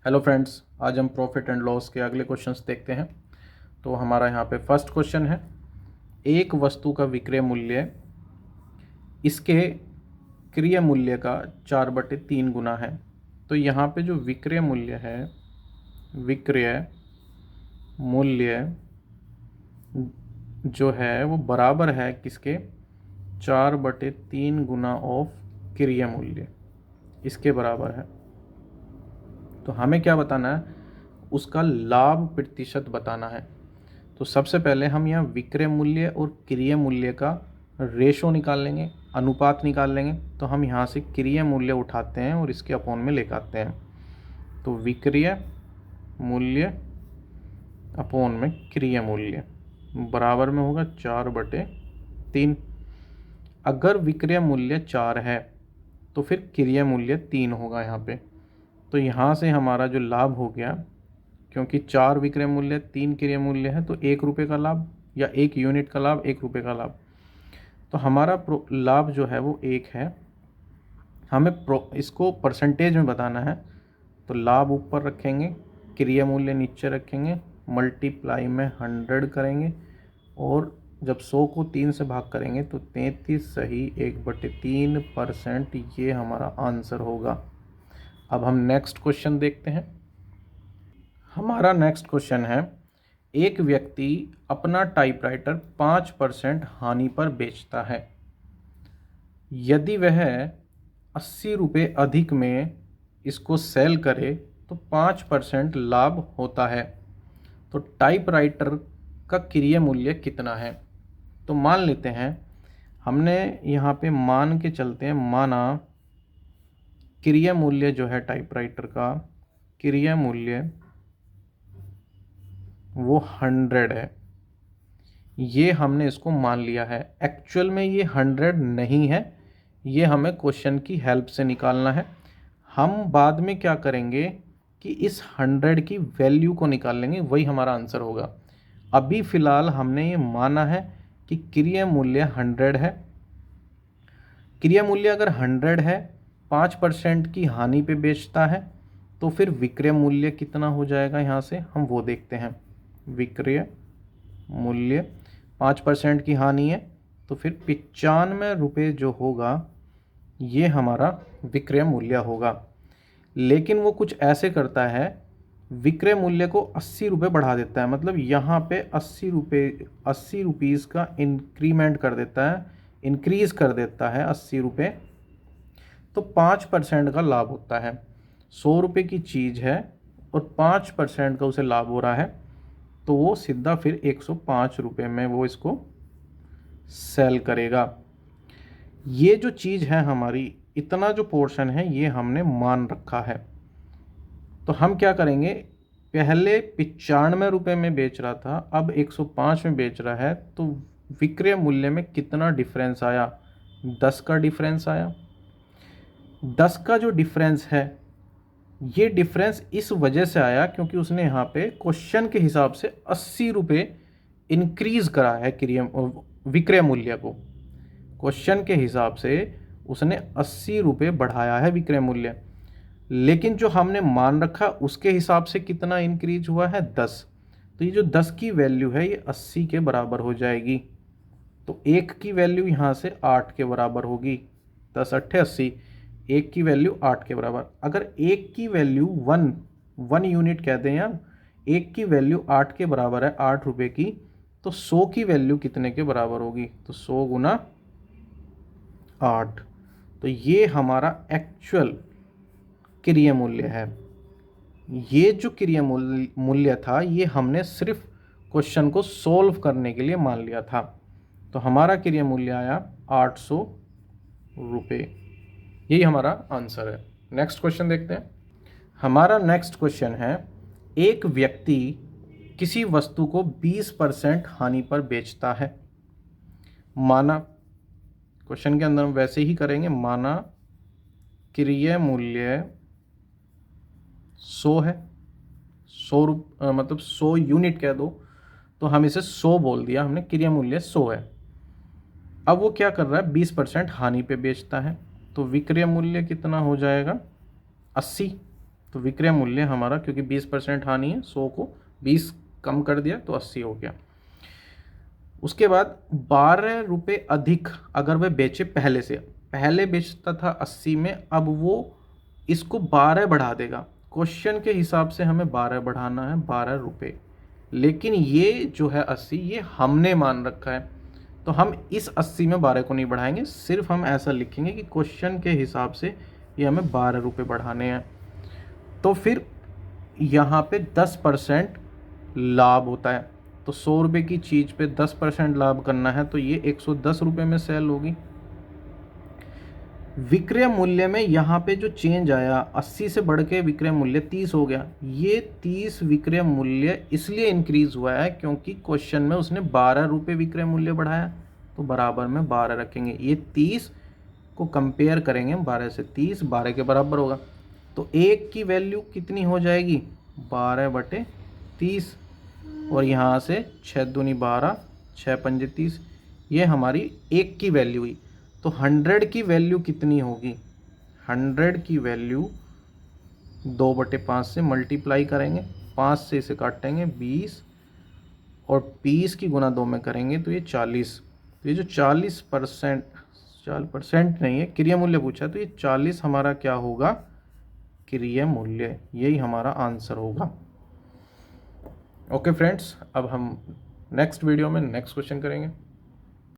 Hello friends, आज हम profit and loss के अगले क्वेश्चंस देखते हैं। तो हमारा यहाँ पे फर्स्ट क्वेश्चन है, एक वस्तु का विक्रय मूल्य इसके क्रय मूल्य का 4/3 गुना है। तो यहाँ पे जो विक्रय मूल्य है, विक्रय मूल्य जो है वो बराबर है किसके, 4/3 गुना ऑफ क्रय मूल्य, इसके बराबर है। तो हमें क्या बताना है, उसका लाभ प्रतिशत बताना है। तो सबसे पहले हम यहाँ विक्रय मूल्य और क्रय मूल्य का रेशो निकाल लेंगे, अनुपात निकाल लेंगे। तो हम यहाँ से क्रय मूल्य उठाते हैं और इसके अपोन में लेकर आते हैं। तो विक्रय मूल्य अपोन में क्रय मूल्य बराबर में होगा 4/3। अगर विक्रय मूल्य 4 है तो फिर क्रय मूल्य 3 होगा यहाँ पे। तो यहाँ से हमारा जो लाभ हो गया, क्योंकि 4 विक्रय मूल्य 3 क्रय मूल्य है, तो 1 रुपये का लाभ या 1 यूनिट का लाभ 1 रुपये का लाभ। तो हमारा लाभ जो है वो 1 है। हमें इसको परसेंटेज में बताना है। तो लाभ ऊपर रखेंगे, क्रय मूल्य नीचे रखेंगे, मल्टीप्लाई में 100 करेंगे और जब 100 को 3 से भाग करेंगे तो 33 सही 1/3%, ये हमारा आंसर होगा। अब हम नेक्स्ट क्वेश्चन देखते हैं। हमारा नेक्स्ट क्वेश्चन है, एक व्यक्ति अपना टाइपराइटर 5% हानि पर बेचता है। यदि वह 80 रुपये अधिक में इसको सेल करे तो 5% लाभ होता है। तो टाइपराइटर का क्रय मूल्य कितना है। तो मान लेते हैं, हमने यहाँ पे मान के चलते हैं, माना क्रय मूल्य जो है टाइपराइटर का क्रय मूल्य वो 100 है। ये हमने इसको मान लिया है। एक्चुअल में ये 100 नहीं है, ये हमें क्वेश्चन की हेल्प से निकालना है। हम बाद में क्या करेंगे कि इस 100 की वैल्यू को निकाल लेंगे, वही हमारा आंसर होगा। अभी फ़िलहाल हमने ये माना है कि क्रय मूल्य 100 है। क्रय मूल्य अगर 100 है, 5% की हानि पे बेचता है, तो फिर विक्रय मूल्य कितना हो जाएगा, यहाँ से हम वो देखते हैं। विक्रय मूल्य 5% की हानि है तो फिर 95 रुपये जो होगा ये हमारा विक्रय मूल्य होगा। लेकिन वो कुछ ऐसे करता है, विक्रय मूल्य को 80 रुपये बढ़ा देता है। मतलब यहाँ पे 80 रुपीज़ का इंक्रीमेंट कर देता है, इंक्रीज़ कर देता है 80 रुपये। तो 5% का लाभ होता है। 100 रुपये की चीज़ है और 5% का उसे लाभ हो रहा है, तो वो सीधा फिर 105 रुपये में वो इसको सेल करेगा। ये जो चीज़ है हमारी, इतना जो पोर्शन है ये हमने मान रखा है। तो हम क्या करेंगे, पहले 95 रुपये में बेच रहा था, अब 105 में बेच रहा है, तो विक्रय मूल्य में कितना डिफरेंस आया, 10 का डिफरेंस आया। 10 का जो डिफरेंस है, ये डिफरेंस इस वजह से आया क्योंकि उसने यहाँ पे क्वेश्चन के हिसाब से 80 रुपये इंक्रीज करा है विक्रय मूल्य को। क्वेश्चन के हिसाब से उसने 80 रुपये बढ़ाया है विक्रय मूल्य, लेकिन जो हमने मान रखा उसके हिसाब से कितना इंक्रीज हुआ है, 10। तो ये जो 10 की वैल्यू है ये 80 के बराबर हो जाएगी। तो 1 की वैल्यू यहाँ से 8 के बराबर होगी। 10 8 80, 1 की वैल्यू 8 के बराबर। अगर 1 की वैल्यू 1 यूनिट कहते हैं हम, 1 की वैल्यू 8 के बराबर है, 8 रुपये की, तो 100 की वैल्यू कितने के बराबर होगी, तो 100 गुना 8। तो ये हमारा एक्चुअल क्रय मूल्य है। ये जो क्रय मूल्य था ये हमने सिर्फ क्वेश्चन को सॉल्व करने के लिए मान लिया था। तो हमारा क्रय मूल्य आया 800 रुपये। यही हमारा आंसर है। नेक्स्ट क्वेश्चन देखते हैं। हमारा नेक्स्ट क्वेश्चन है, एक व्यक्ति किसी वस्तु को 20% हानि पर बेचता है। माना, क्वेश्चन के अंदर हम वैसे ही करेंगे, माना क्रय मूल्य 100 है, 100 मतलब 100 यूनिट कह दो, तो हम इसे 100 बोल दिया हमने, क्रय मूल्य 100 है। अब वो क्या कर रहा है, 20% हानि पे बेचता है, तो विक्रय मूल्य कितना हो जाएगा, 80। तो विक्रय मूल्य हमारा, क्योंकि 20% हानि है, 100 को 20 कम कर दिया तो 80 हो गया। उसके बाद 12 रुपये अधिक अगर वह बेचे पहले से, पहले बेचता था 80 में, अब वो इसको 12 बढ़ा देगा। क्वेश्चन के हिसाब से हमें 12 बढ़ाना है, 12 रुपये, लेकिन ये जो है 80 ये हमने मान रखा है, तो हम इस 80 में 12 को नहीं बढ़ाएंगे, सिर्फ हम ऐसा लिखेंगे कि क्वेश्चन के हिसाब से ये हमें 12 रुपये बढ़ाने हैं। तो फिर यहाँ पे 10% लाभ होता है, तो 100 रुपये की चीज़ पे 10% लाभ करना है, तो ये 110 रुपये में सेल होगी। विक्रय मूल्य में यहाँ पे जो चेंज आया, 80 से बढ़ के विक्रय मूल्य 30 हो गया। ये 30 विक्रय मूल्य इसलिए इंक्रीज हुआ है क्योंकि क्वेश्चन में उसने 12 रुपये विक्रय मूल्य बढ़ाया, तो बराबर में 12 रखेंगे। ये 30 को कंपेयर करेंगे 12 से, 30 12 के बराबर होगा, तो एक की वैल्यू कितनी हो जाएगी, 12/30, और यहाँ से 6 दूनी 12, 6 पंजे 30, ये हमारी एक की वैल्यू हुई। तो 100 की वैल्यू कितनी होगी, 100 की वैल्यू 2/5 से मल्टीप्लाई करेंगे, 5 से इसे काटेंगे 20, और 20 की गुना 2 में करेंगे तो ये 40। तो ये जो 40% नहीं है, क्रिया मूल्य पूछा, तो ये 40 हमारा क्या होगा, क्रिया मूल्य, यही हमारा आंसर होगा। ओके फ्रेंड्स, अब हम नेक्स्ट वीडियो में नेक्स्ट क्वेश्चन करेंगे।